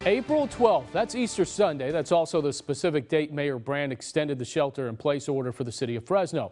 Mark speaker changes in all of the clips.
Speaker 1: April 12th, that's Easter Sunday. That's also the specific date Mayor Brand extended the shelter-in-place order for the city of Fresno.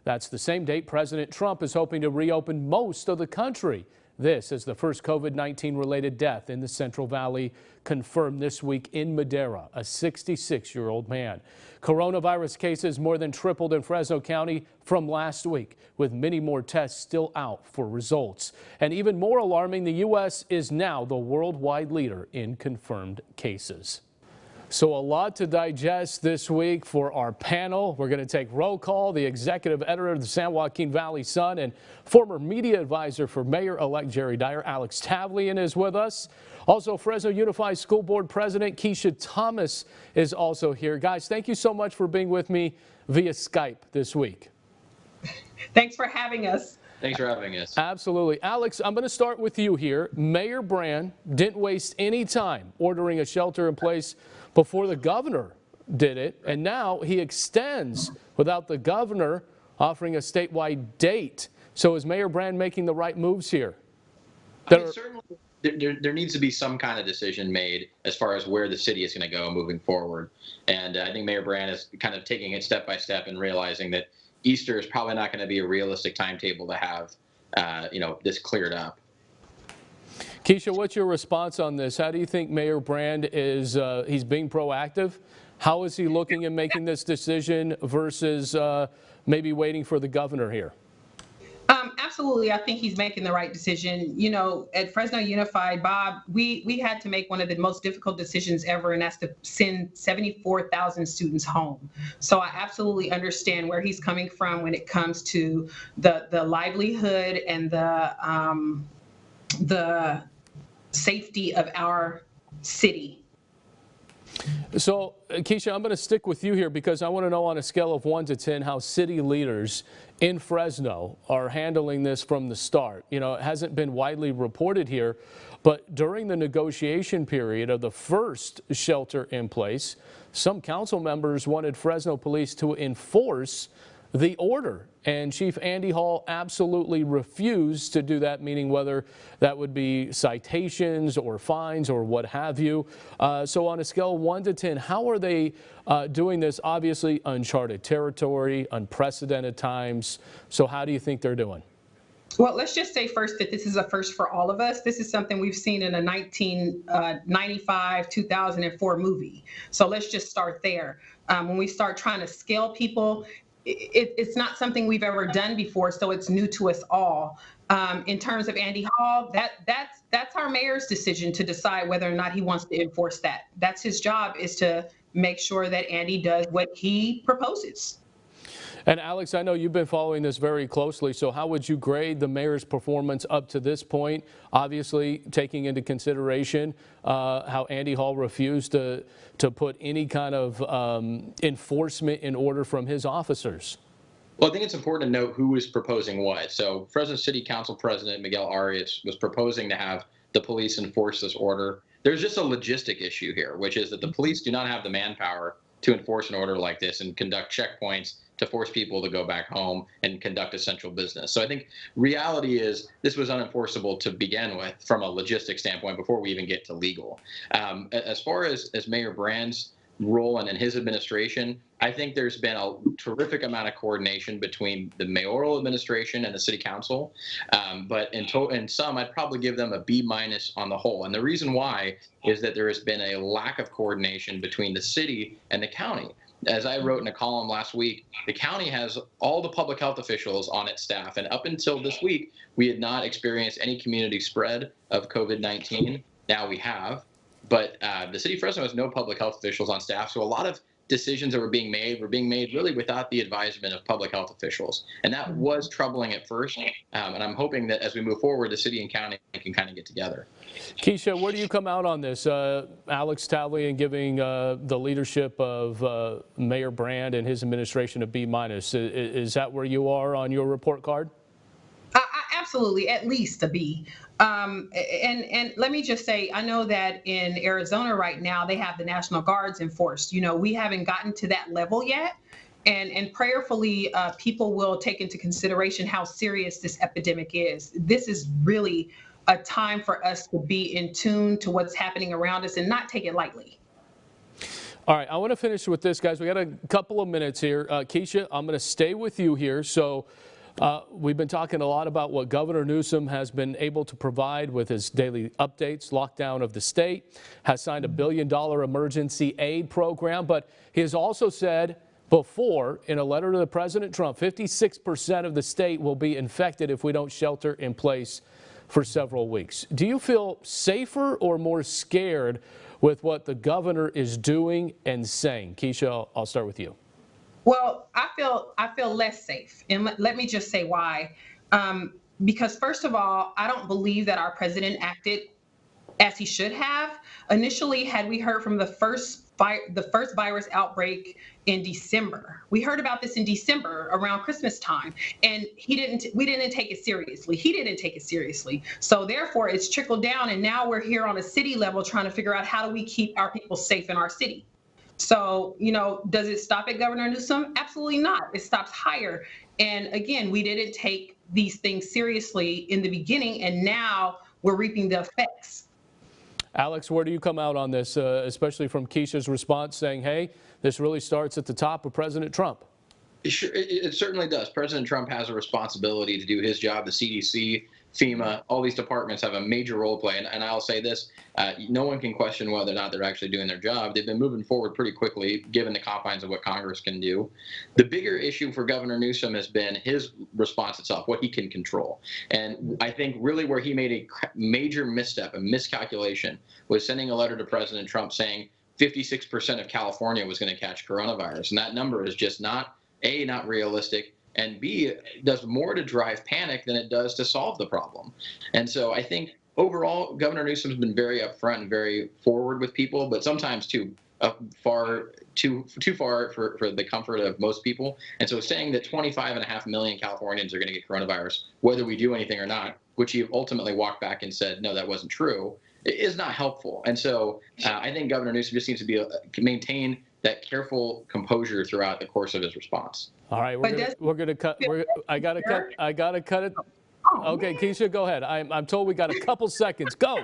Speaker 1: That's the same date President Trump is hoping to reopen most of the country. This is the first COVID-19 related death in the Central Valley confirmed this week in Madera, a 66-year-old man. Coronavirus cases more than tripled in Fresno County from last week, with many more tests still out for results. And even more alarming, the U.S. is now the worldwide leader in confirmed cases. So a lot to digest this week for our panel. We're going to take roll call. The executive editor of the San Joaquin Valley Sun and former media advisor for Mayor-elect Jerry Dyer, Alex Tavlian, is with us. Also, Fresno Unified School Board President Keisha Thomas is also here. Guys, thank you so much for being with me via Skype this week.
Speaker 2: Thanks for having us.
Speaker 3: Thanks for having us.
Speaker 1: Absolutely. Alex, I'm going to start with you here. Mayor Brand didn't waste any time ordering a shelter in place before the governor did it, and now he extends without the governor offering a statewide date. So is Mayor Brand making the right moves here?
Speaker 3: Certainly, there needs to be some kind of decision made as far as where the city is going to go moving forward. And I think Mayor Brand is kind of taking it step by step and realizing that Easter is probably not going to be a realistic timetable to have, this cleared up.
Speaker 1: Keisha, what's your response on this? How do you think Mayor Brand is, he's being proactive? How is he looking at making this decision versus maybe waiting for the governor here?
Speaker 2: Absolutely. I think he's making the right decision. You know, at Fresno Unified, Bob, we had to make one of the most difficult decisions ever, and that's to send 74,000 students home. So I absolutely understand where he's coming from when it comes to the livelihood and the safety of our city.
Speaker 1: So, Keisha, I'm going to stick with you here because I want to know on a scale of 1 to 10 how city leaders in Fresno are handling this from the start. You know, it hasn't been widely reported here, but during the negotiation period of the first shelter in place, some council members wanted Fresno police to enforce the order, and Chief Andy Hall absolutely refused to do that, meaning whether that would be citations or fines or what have you. So on a scale of 1 to 10, how are they doing this? Obviously uncharted territory, unprecedented times. So how do you think they're doing?
Speaker 2: Well, let's just say first that this is a first for all of us. This is something we've seen in a 1995, 2004 movie. So let's just start there. When we start trying to scale people, it's not something we've ever done before, so it's new to us all. In terms of Andy Hall, that's our mayor's decision to decide whether or not he wants to enforce that. That's his job, is to make sure that Andy does what he proposes.
Speaker 1: And Alex, I know you've been following this very closely, so how would you grade the mayor's performance up to this point? Obviously, taking into consideration how Andy Hall refused to put any kind of enforcement in order from his officers.
Speaker 3: Well, I think it's important to note who is proposing what. So Fresno City Council President Miguel Arias was proposing to have the police enforce this order. There's just a logistic issue here, which is that the police do not have the manpower to enforce an order like this and conduct checkpoints to force people to go back home and conduct essential business. So I think reality is this was unenforceable to begin with from a logistic standpoint before we even get to legal. As far as Mayor Brand's role and in his administration, I think there's been a terrific amount of coordination between the mayoral administration and the city council. But in some, I'd probably give them a B- on the whole. And the reason why is that there has been a lack of coordination between the city and the county. As I wrote in a column last week, the county has all the public health officials on its staff. And up until this week, we had not experienced any community spread of COVID-19. Now we have. But the city of Fresno has no public health officials on staff. So a lot of decisions that were being made really without the advisement of public health officials. And that was troubling at first. And I'm hoping that as we move forward, the city and county can kind of get together.
Speaker 1: Keisha, where do you come out on this? Alex Tavlian giving the leadership of Mayor Brand and his administration a B-. Is that where you are on your report card?
Speaker 2: Absolutely, at least a B. And let me just say, I know that in Arizona right now, they have the National Guards enforced. You know, we haven't gotten to that level yet. And prayerfully, people will take into consideration how serious this epidemic is. This is really a time for us to be in tune to what's happening around us and not take it lightly.
Speaker 1: All right, I want to finish with this, guys. We got a couple of minutes here. Keisha, I'm going to stay with you here. So we've been talking a lot about what Governor Newsom has been able to provide with his daily updates, lockdown of the state, has signed a $1 billion emergency aid program, but he has also said before in a letter to the President Trump, 56% of the state will be infected if we don't shelter in place for several weeks. Do you feel safer or more scared with what the governor is doing and saying? Keisha, I'll start with you.
Speaker 2: Well, I feel less safe, and let me just say why. Because first of all, I don't believe that our president acted as he should have. Initially, had we heard from the first virus outbreak in December, we heard about this in December around Christmas time, and we didn't take it seriously. He didn't take it seriously. So therefore, it's trickled down, and now we're here on a city level trying to figure out how do we keep our people safe in our city. So, does it stop at Governor Newsom? Absolutely not. It stops higher. And again, we didn't take these things seriously in the beginning, and now we're reaping the effects.
Speaker 1: Alex, where do you come out on this, especially from Keisha's response saying, hey, this really starts at the top with President Trump?
Speaker 3: Sure, it certainly does. President Trump has a responsibility to do his job. The CDC, FEMA, all these departments have a major role to play. And I'll say this, no one can question whether or not they're actually doing their job. They've been moving forward pretty quickly, given the confines of what Congress can do. The bigger issue for Governor Newsom has been his response itself, what he can control. And I think really where he made a major misstep, a miscalculation, was sending a letter to President Trump saying 56% of California was going to catch coronavirus. And that number is just not, A, not realistic, and B, it does more to drive panic than it does to solve the problem. And so I think overall, Governor Newsom's been very upfront and very forward with people, but sometimes too far for the comfort of most people. And so saying that 25.5 million Californians are going to get coronavirus, whether we do anything or not, which he ultimately walked back and said, no, that wasn't true, is not helpful. And so I think Governor Newsom just needs to maintain that careful composure throughout the course of his response.
Speaker 1: All right, we're gonna cut. I gotta cut it. Okay, Keisha, go ahead. I'm told we got a couple seconds. Go.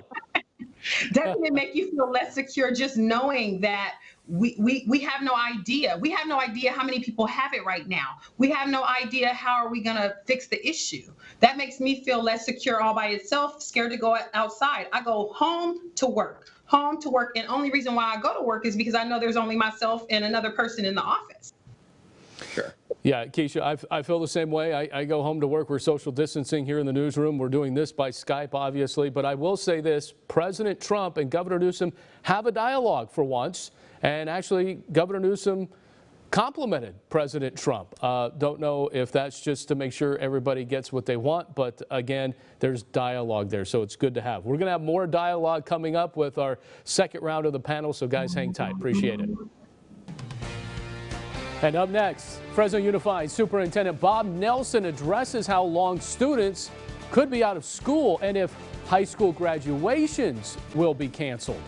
Speaker 2: Doesn't it make you feel less secure just knowing that we have no idea? We have no idea how many people have it right now. We have no idea how are we going to fix the issue. That makes me feel less secure all by itself, scared to go outside. I go home to work. And only reason why I go to work is because I know there's only myself and another person in the office.
Speaker 3: Sure.
Speaker 1: Yeah, Keisha, I feel the same way. I go home to work. We're social distancing here in the newsroom. We're doing this by Skype, obviously. But I will say this, President Trump and Governor Newsom have a dialogue for once. And actually, Governor Newsom complimented President Trump. Don't know if that's just to make sure everybody gets what they want. But again, there's dialogue there. So it's good to have. We're going to have more dialogue coming up with our second round of the panel. So guys, hang tight. Appreciate it. And up next, Fresno Unified Superintendent Bob Nelson addresses how long students could be out of school and if high school graduations will be canceled.